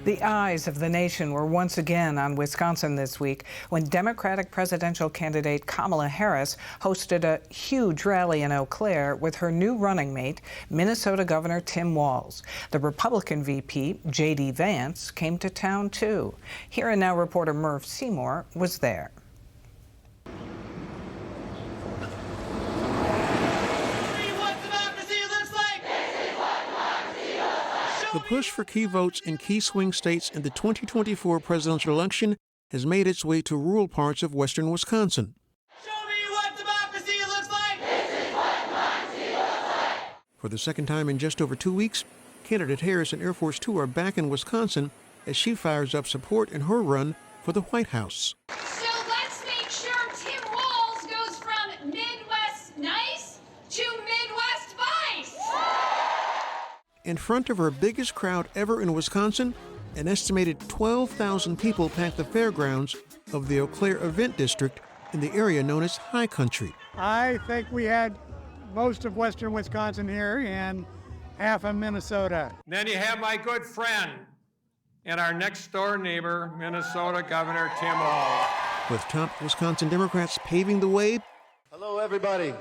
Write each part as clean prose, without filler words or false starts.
The eyes of the nation were once again on Wisconsin this week when Democratic presidential candidate Kamala Harris hosted a huge rally in Eau Claire with her new running mate, Minnesota Governor Tim Walz. The Republican VP, J.D. Vance, came to town too. Here and Now reporter Murph Seymour was there. The push for key votes in key swing states in the 2024 presidential election has made its way to rural parts of western Wisconsin. Show me what democracy looks like! This is what democracy looks like! For the second time in just over 2 weeks, candidate Harris and Air Force Two are back in Wisconsin as she fires up support in her run for the White House. So let's make sure Tim Walz goes from Midwest nice to Midwest vice! In front of her biggest crowd ever in Wisconsin, an estimated 12,000 people packed the fairgrounds of the Eau Claire Event District in the area known as High Country. I think we had most of western Wisconsin here and half of Minnesota. Then you have my good friend and our next door neighbor, Minnesota Governor Tim Walz. With top Wisconsin Democrats paving the way. Hello, everybody.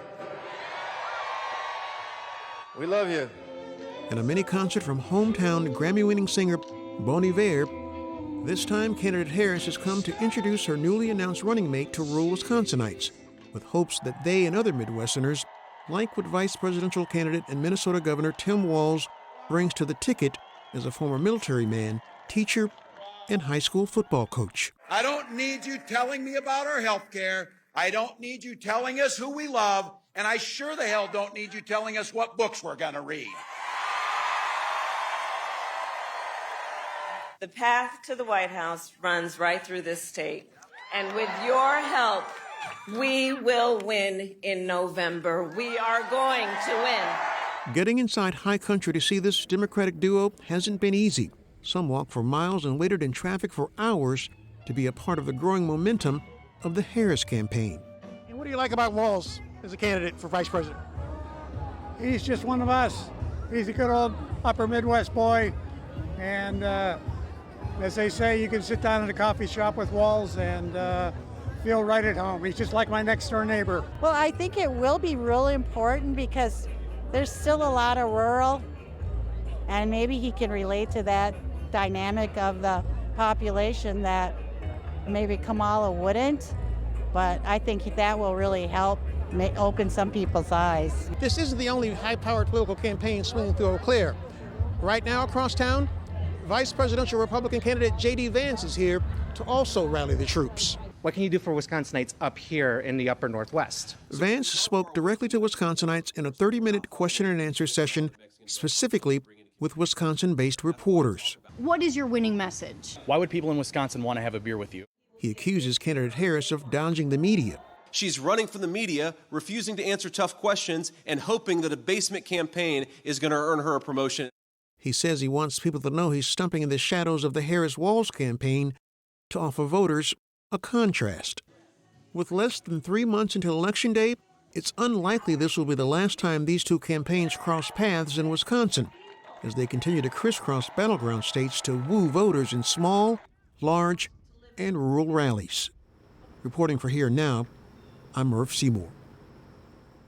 We love you. And a mini concert from hometown Grammy-winning singer Bon Iver. This time, candidate Harris has come to introduce her newly announced running mate to rural Wisconsinites, with hopes that they and other Midwesterners like what vice presidential candidate and Minnesota Governor Tim Walz brings to the ticket as a former military man, teacher, and high school football coach. I don't need you telling me about our health care. I don't need you telling us who we love. And I sure the hell don't need you telling us what books we're going to read. The path to the White House runs right through this state. And with your help, we will win in November. We are going to win. Getting inside High Country to see this Democratic duo hasn't been easy. Some walked for miles and waited in traffic for hours to be a part of the growing momentum of the Harris campaign. And what do you like about Walz as a candidate for vice president? He's just one of us. He's a good old upper Midwest boy. And as they say, you can sit down in a coffee shop with Walz and feel right at home. He's just like my next door neighbor. Well, I think it will be really important because there's still a lot of rural, and maybe he can relate to that dynamic of the population that maybe Kamala wouldn't, but I think that will really help open some people's eyes. This isn't the only high-powered political campaign swinging through Eau Claire. Right now across town, Vice presidential Republican candidate J.D. Vance is here to also rally the troops. What can you do for Wisconsinites up here in the upper Northwest? Vance spoke directly to Wisconsinites in a 30-minute question and answer session, specifically with Wisconsin-based reporters. What is your winning message? Why would people in Wisconsin want to have a beer with you? He accuses candidate Harris of dodging the media. She's running from the media, refusing to answer tough questions, and hoping that a basement campaign is going to earn her a promotion. He says he wants people to know he's stumping in the shadows of the Harris-Walz campaign to offer voters a contrast. With less than 3 months until Election Day, it's unlikely this will be the last time these two campaigns cross paths in Wisconsin, as they continue to crisscross battleground states to woo voters in small, large, and rural rallies. Reporting for Here Now, I'm Murph Seymour.